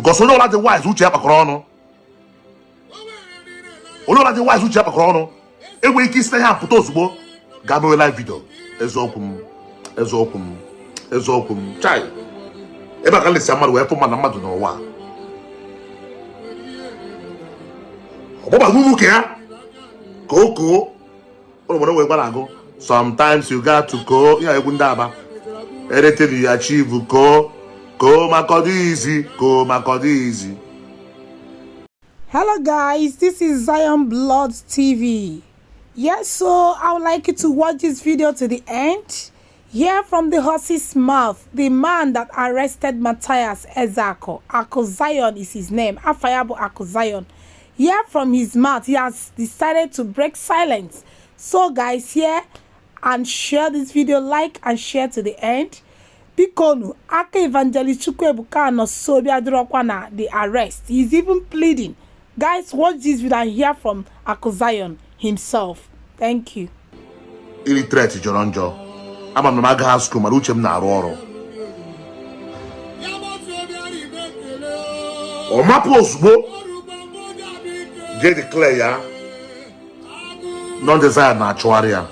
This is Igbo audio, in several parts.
because onye ọla dị wise uche akpakọrọ ọnụ onye ọla dị wise uche akpakọrọ ọnụ enweghị ike isi na ya pụta ozugbo gaa mewe live video eziokwu m chai ebe aka nlesi mmadụ wee fụ mmadụ mmadụ n'ụwa ọgbọgbago nwoke ya ka o koo ụlọ wee gbara agụ sometimes you got to go ya egwu ndị Aba anything you achieve go maka ọ dị easy. Hello guys, this is Zion Blood TV. Yes, so I would like you to watch this video to the end. Hear from the horse's mouth, the man that arrested Mathias Ezeaku. Zion is his name. Afayabo Zion. Hear from his mouth. He has decided to break silence. So guys, hear and share this video, like and share to the end. Bikonu aka evangelist Chukwuebuka no Sobia Drokwana the arrest. He's even pleading. Guys, watch this video and hear from Zion himself. Thank you. Illiterate jọrọ njọ. Ama m na aga school mara uche m na-arụ ọrụ. Ọ mapụ ozugbo je declare ya non-desire na-achụgharị ya.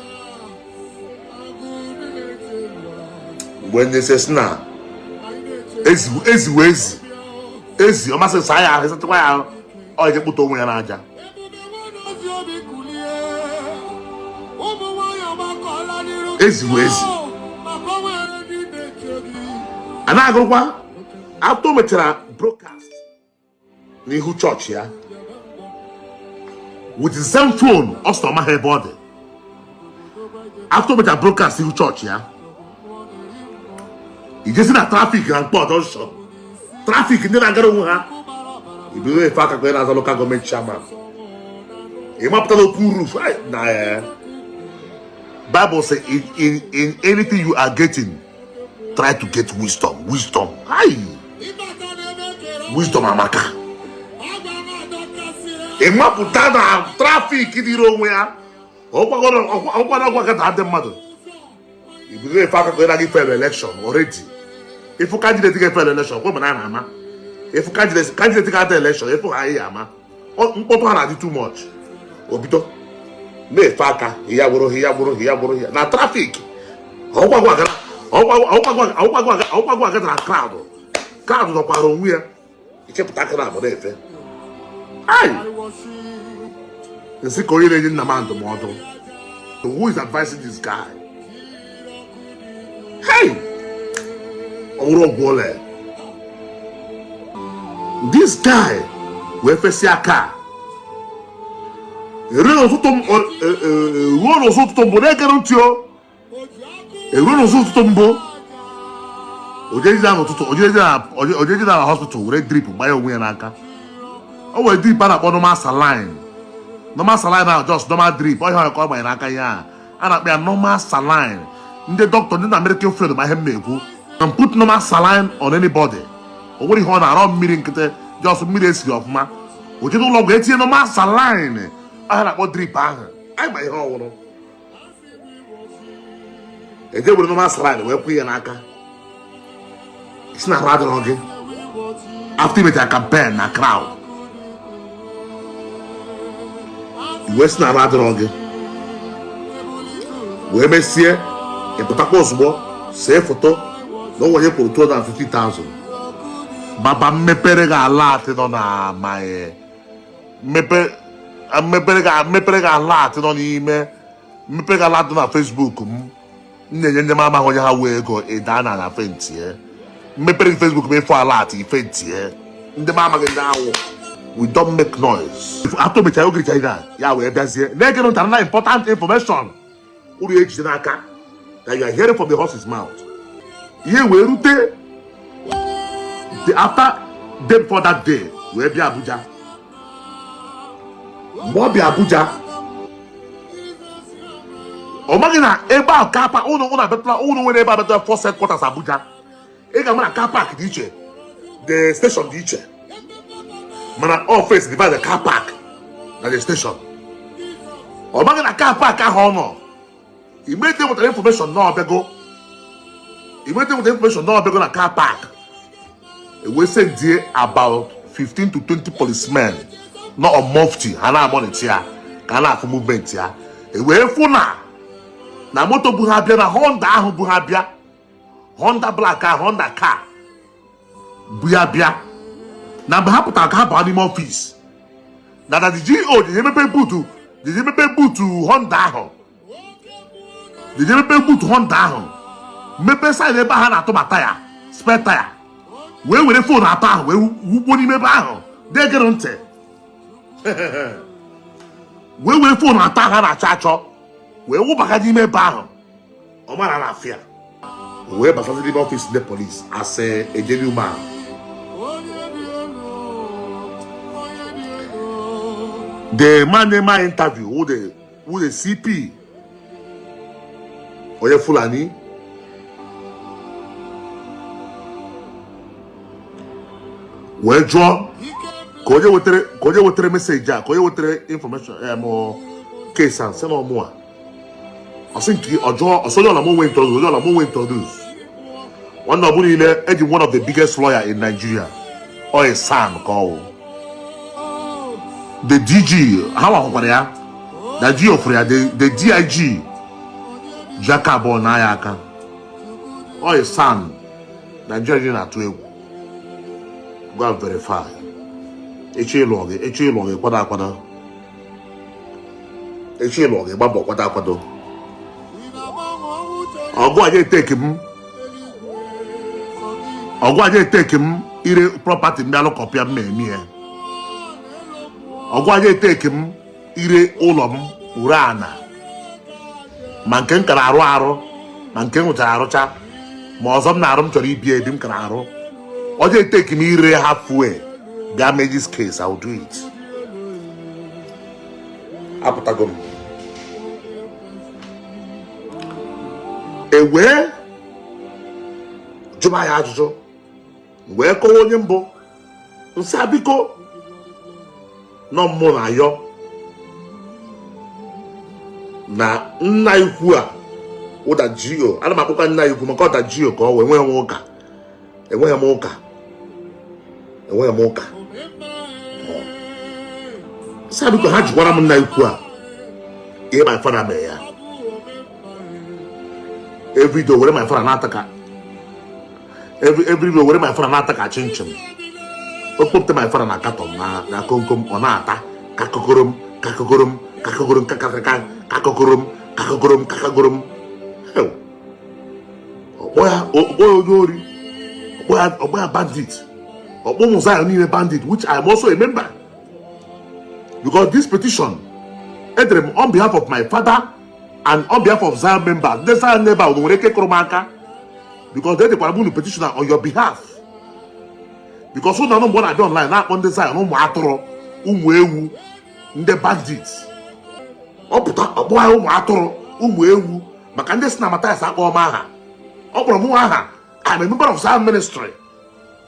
When they say na ezi ọ masị saa ya esetụkwa ya ọ ije kpụta onwe ya n'aja. Ezi a na-agụrụkwa after o mechara broadcast n'ihu chọọchị ya with the same phone ọ sọ ma ha ebe ọ dị. After o mechara broadcast n'ihu chọọchị ya ijesi na trafik na mkpọ junction trafik ndị na-agara onwe ha ibido efe aka kwenye na-aza local government chairman ịmapụtala okwu roof na Bible say in anything you are getting try to get wisdom. Wisdom amaka ịmapụta na trafik dịrị onwe ya ọkwara ọgwa kata ndị mmadụ ibido efe aka kwenye na gị fair election already. If you candidate get fair election, go banana ama. If you candidate get election, if you hire ama, mkpoto ha na di too much. Obito. Me faka, hiya boro. Na traffic. Okwa get na crowd. Crowd no kwara onwe ya. Ichepụta aka na abode efe. Ai. Nsi ko yire ni na man modo. Who is advising this guy? Hey. This guy we face aka ero so tombo na garantio ero so tombo ojeji na hospital we drip gba onwe na aka o we drip na kpọ normal saline na just normal drip o ihe ko gba na aka ya a na akpa normal saline ndị doctor ndị na American field ma ihe mmegwu and put normal saline on anybody. Or what you want around meeting just minutes of ma. Would you no longer get normal saline? I had about 3 pounds. I buy home. And they will normal saline. We're paying aka. It's not rather long. After we take a campaign, a crowd. West not rather long. We may see a possible say photo. No one here for 250,000. Baba mepere ga alert no na my mepere ga alert no n'ime mepere ga alert na Facebook nyenye ndị mama onye ha wee ego edana na fenti mepere Facebook me for alert fenti ndị mama gị ndị awụ we don't make noise if after me chayo gị ya wee bịazie na get on important information uru ejide n'aka that you are hearing from the horse's mouth. Here we rute after day before that day we be Abuja. More be Abuja. Omagina eba kapa uno better uno we eba better first headquarters Abuja. Ega mana car park di iche. The station di iche. Mana office divide the car park na the station. Omagina car park ahụ no. Immediately with the information no bego. Immediately with the information no bego na car park. We send there about 15 to 20 policemen, not a mufti, and I'm on it here. Can I movement here? We funa na moto buhabia na Honda ahu buhabia. Honda black car, Honda car. Buhabia. Na bahaputa ka ba ni office. Na da GO the mepe butu, the mepe butu Honda ahu. The mepe butu Honda ahu. Mepe side ebe ha na to mataya, spare tire. We were phone ata we woni mebe ahu. Dey get on te. We were phone ata ha na chacho. We wo bagaji mebe ahu. O mara na afia. We ba facility office the police as a gentleman. The man in my interview who the CP Oye Fulani we draw koje wotere message koje wotere information more case and say no more. I think ojo osojo la mo we introduce one of the biggest lawyer in Nigeria or a son called the DG how ya the G of the DIG Jakabo Nayaka or a son Nigerian at go and verify eche log kwada eche log babo kwada Ogo aje take him ire property me alo copy am me Ogo aje take him ire ulom urana manken kara aru manken uta arucha ma ozom na arum chori ibi edim kara aru oje take him ire halfway damages case I'll do it aputagom ewe juma ya ajuju we ko onye mbo nsabiko no mo na yo na nna ikwu a oda GO ana makoka nna ikwu maka oda GO ko we enwe m ụka nsabiko ha jikwara m nna ikwu a ihe my father me ya every day where my father nataka every day where my father nataka chinchin okpopte my father na katom na konkom onata kakokorom oboya bandit obomuza ni bandit which I am also a member because this petition on behalf of my father and on behalf of Zion members, the Zion neighbor will make a kromaka because they the petitioner on your behalf. Because so now what I don't like now on the Zion, no matoro, umwewu, the bandits. Oputa, a boy, matoro, umwewu, Macandes Mathias Ezeaku. Opromuaha, I'm a member of Zion ministry.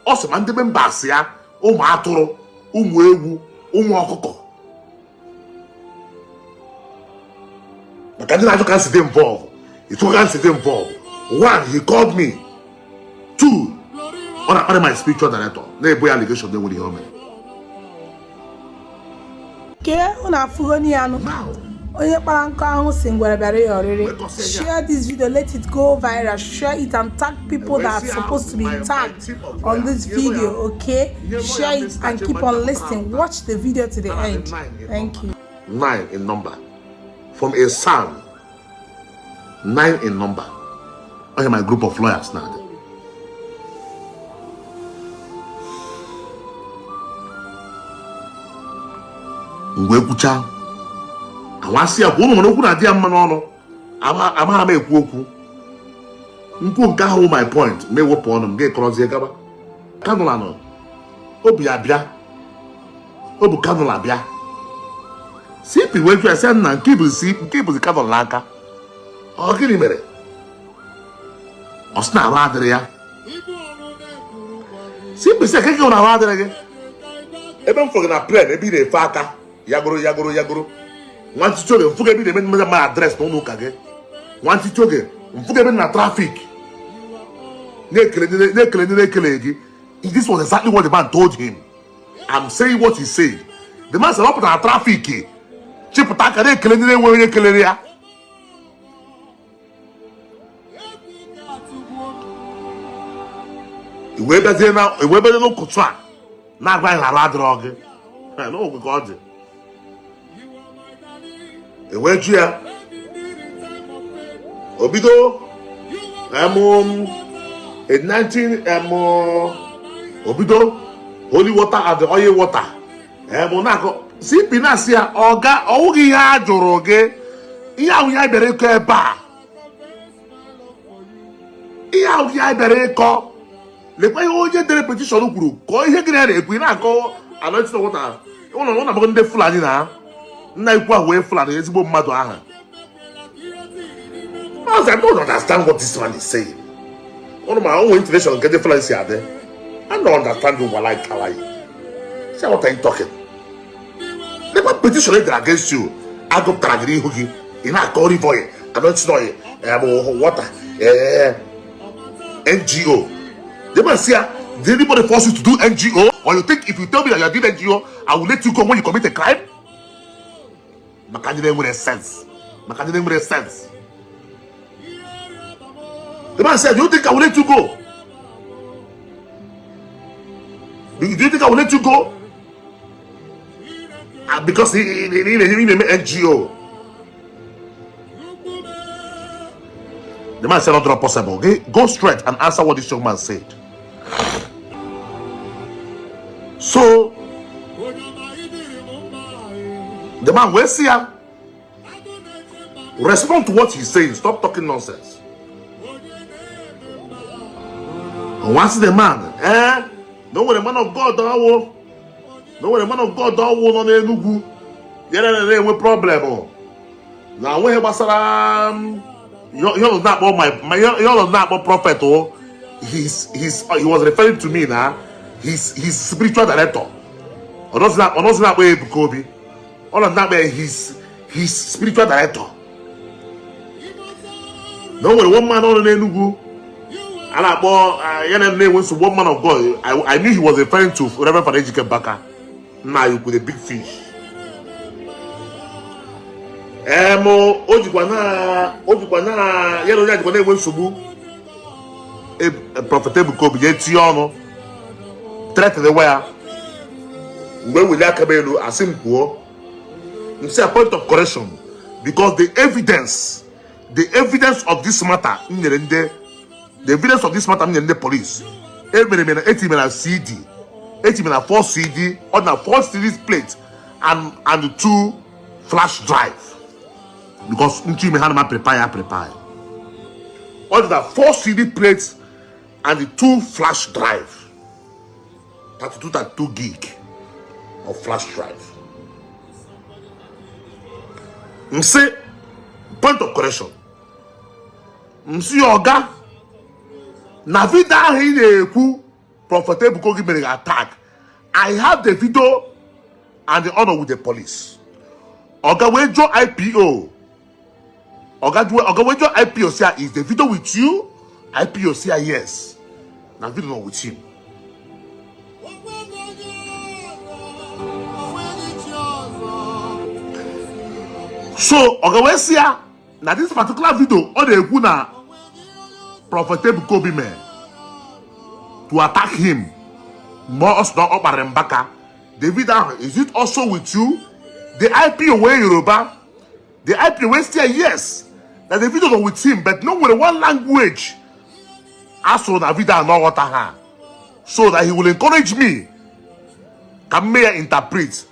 Also, man, the members here, matoro, umwewu, umwakoko. But I can't sit involved. It can't sit involved. One, he called me. Two, on my spiritual director. They boy allegation they will hear me. Share this video, let it go viral. Share it and tag people that are supposed to be tagged on this video, okay? Share it and keep on listening. Watch the video to the end. Thank you. 9 in number. From a son, 9 in number. I have my group of lawyers now. Ngwekucha. Awasi akwunu no kuna dia mma no no. Ama ekwu okwu. Nkwu nke ahụ my point. Me wepụ ọnụ m ga-ekọrọzie gaba. Kanụla no. Obi abịa. Obu kanụla abịa. CP went to a send and keep the cover laka. Oh, get him there. Osna rather ya. CP said, "Can you go rather again?" Even for a plan, maybe the faka. Yagoro. Want to show them, forget me, my address, don't look again. Want to show them, forget me, traffic. Nekele, This was exactly what the man told him. I'm saying what he said. The man said, "Up at traffic. Chip attack and killing where you kill area." We better now. We better no kutra. Now going to drug. No, we got it. We went here. Obido. In 19 Obido. Holy water and the oil water. Monaco. See Pinasia. Oga. Ogi ya joroge. Iya uya bereko eba. Iya uya bereko. Le pa yo je de repetition ukuru ko ihe gire re ekwi na ko anoint the water one na bo nde fulani na ikwu ahwe fulani ezigbo mmadu aha. I don't understand what this man is saying. One of my own intuition get the fulani here there. I don't understand you while I tell you. See what I'm talking. Le pa petition against you. I go tragedy hugi ina ko ri boy anoint no water NGO. They must say, did anybody force you to do NGO? Or you think if you tell me that you did NGO, I will let you go when you commit a crime? Makani with a sense. Makani with a sense. The man said, do you think I will let you go? Do you think I will let you go? Because he NGO. The man said, not possible. Okay? Go straight and answer what this young man said. So, the man will see him. Respond to what he's saying. Stop talking nonsense. And once the man, no way the man of God don't no way the man of God don't want on the Nugu. Yeah, no problem. Now when he was you're not more you're not more prophet. Oh, he was referring to me now. His spiritual director. Or not way Kobe. All of that way his spiritual director. No way one man on the Nugu. And I was one man of God. I knew he was referring to Reverend Father Ezeaku Baka. Now you with a big fish. Ojikwana yelo ya jikwana ewe nsogbu profitable Kobe je ti onu threat the way mgbe we akabelu asim kwuo say a point of correction because the evidence of this matter the evidence of this matter in the police emere 80 CD 80 4 CD on a 4 series plate and 2 flash drive. Because Nchime Hanama prepare. All the 4 CD plates and the 2 flash drive. 32 gig of flash drive. Say point of correction. Msi Oga Navida Hineku Profitable Kogi made attack. I have the video and the honor with the police. Oga Wejo IPO. Oga Wejo IPO is the video with you? IPO yes. Now video not with him. So Oga Wesia now this particular video all the guna Profitable Kobe man to attack him. More us not up at Mbaka. The video is it also with you? The IPO way Yoruba. The IPO way still yes. That the video with him, but not with one language. As for the video not what I so that he will encourage me. Can may interpret.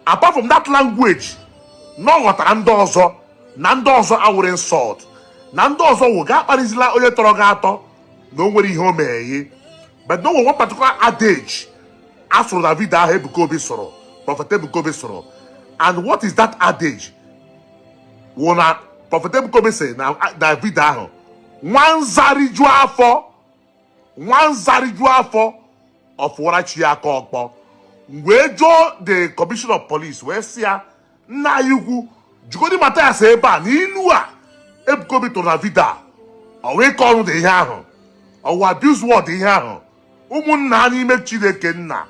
Apart from that language, no what Nandozo I will insult. Nandozo will get Parisla Oye Torogato. No worry home. But no one particular adage. As for the video he Kobe Soro. Profitable Kobe Soro. And what is that adage? Wona Profitable Kobe say now that video one zari juafo of Warachia Kokpo. Wejo the commissioner of police where see na yugu jukodi Mathias Ezeaku n'ilua Kobe to na vida or we call the ihe ahụ or abuse word ihe ahụ ụmụnna n'ime Chineke nna,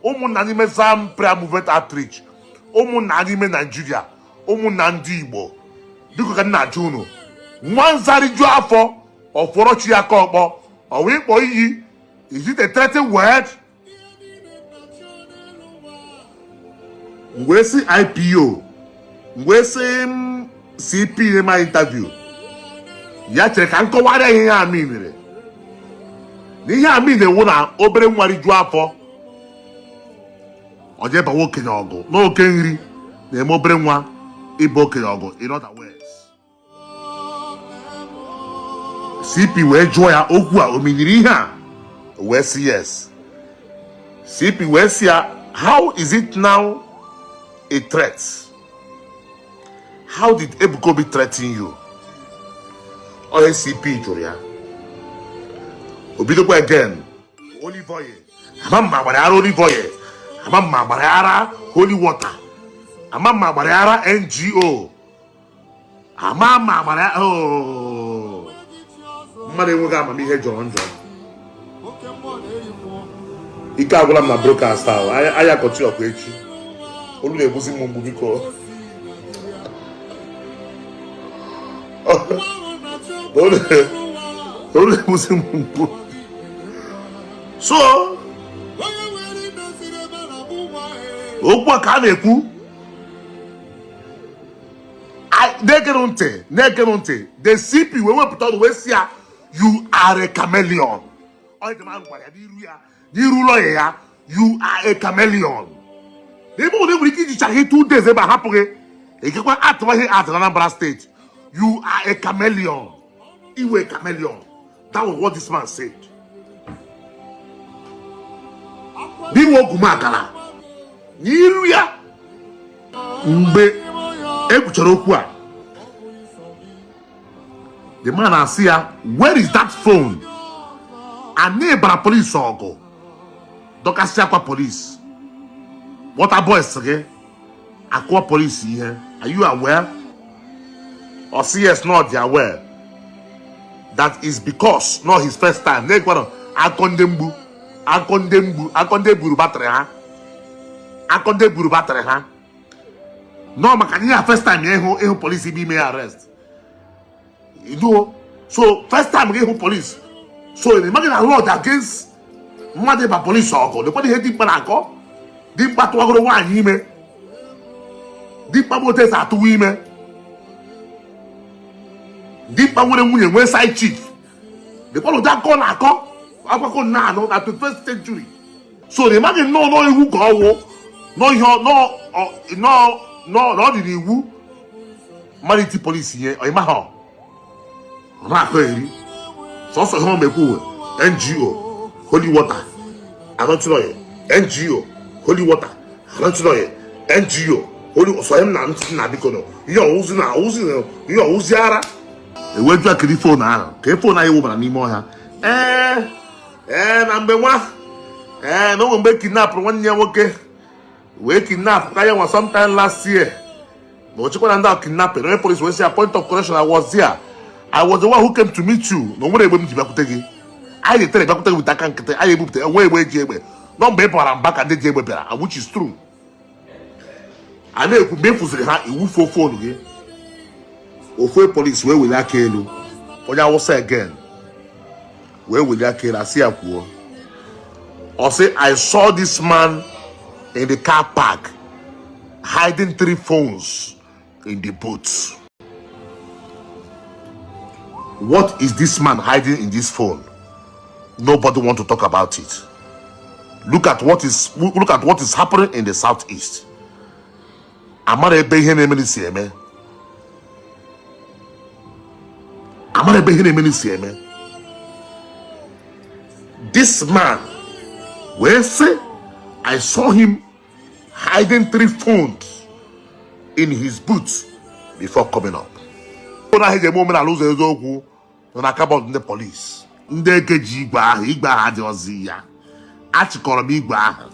ụmụnna n'ime Zion Prayer Movement Outreach, ụmụnna n'ime Nigeria, ụmụnna ndị Igbo, biko ka nna ajụ unu, nwanzariju afọ ọfọrọ chi ya ka ọkpọ ọwa ịkpọ iyi, is it a threatening word? Mgbe si IPO, mgbe si CP ma interview, ya chere ka nkọwara ihe a mere. N'ihe a na-ewu na obere nwa rijuo afọ ọ jee bawa okenye ọgụ n'oke nri na-eme obere nwa ịba okenye ọgụ. In other words, CP wee jụọ ya okwu a o menyere ihe a, wee sị yes. CP wee sị ya, how is it now a threat? How did Ebuka be threatening you? Onye CP jụrụ ya. Obidokwa again, olive oil. Amamma gbara ara olive oil. Amamma gbara ara holy water. Amamma gbara ara NGO. Amamma gbara oh. Mmadụ enweghị amamihe jọrọ njọ. Ike agwụla m na broadcast ahụ. Anyị akọchi ọkụ echi. Olu na-egbuzi m mgbu biko. Olu na-egbuzi m mgbu. So, okwu a ka a na-ekwu, na-egere ntị, the CP wee wepụta ọnụ wee sị ya, you are a chameleon. Ọ dị ma gwara ya n'iru ụlọ ya, you are a chameleon. N'ebe ụlọ nwere ike ijicha ihe 2 days ebe a hapụghị, ekekwa atụwaghị atụ na Anambra State. You are a chameleon. Iwe a chameleon. That was what this man said. N'iwe ogumagala n'iru ya mgbe ekwuchara okwu a, the man asị ya, where is that phone? Anyị bara police ọgụ dọkasị akwa police. Water boys gị akwa police ihe. Are you aware? Or see yes, not they aware. That is because not his first time. Akonde buru battery ha. Akonde buru battery ha. No, makanya first time you police be may arrest. You know, so first time you police. So imagine a law against Madeba police or the body heading Panako. Deep Patuagro one hime. Deep Pabotes are 2 women. Deep Pawood West Side Chief. The follow that corner now, no, at the 1st century. So the man no who go, no, the who Marity police here, or Maho. So also home NGO, holy water. I don't know it. NGO, holy water. I don't know it. NGO, holy so I'm not Nabikono. You're using Uziara. The word to a phone now. Phone I woman anymore. Number one. No one be kidnapped 1 year okay. We kidnapped Kaya was sometime last year. But you can't kidnap it. The police was a point of correction. I was there. I was the one who came to meet you. No one able to be able to take. I tell you with that can't I able to away no paper and back at the jebe, which is true. I know you could be for the phone again. Of police, where will I kill you? What I will say again. Where will I kill Ezeaku? Or say, I saw this man in the car park hiding 3 phones in the boot. What is this man hiding in this phone? Nobody want to talk about it. Look at what is happening in the southeast. Amara ebe ihe na-eme n'isi eme. Amara ebe ihe na-eme n'isi eme. This man, where say, I saw him hiding 3 phones in his boots before coming up. When I hear the moment I lose the dog, when I come out the police, they get igba ha dị ozi ya. Achịkọrọ m igba ahụ.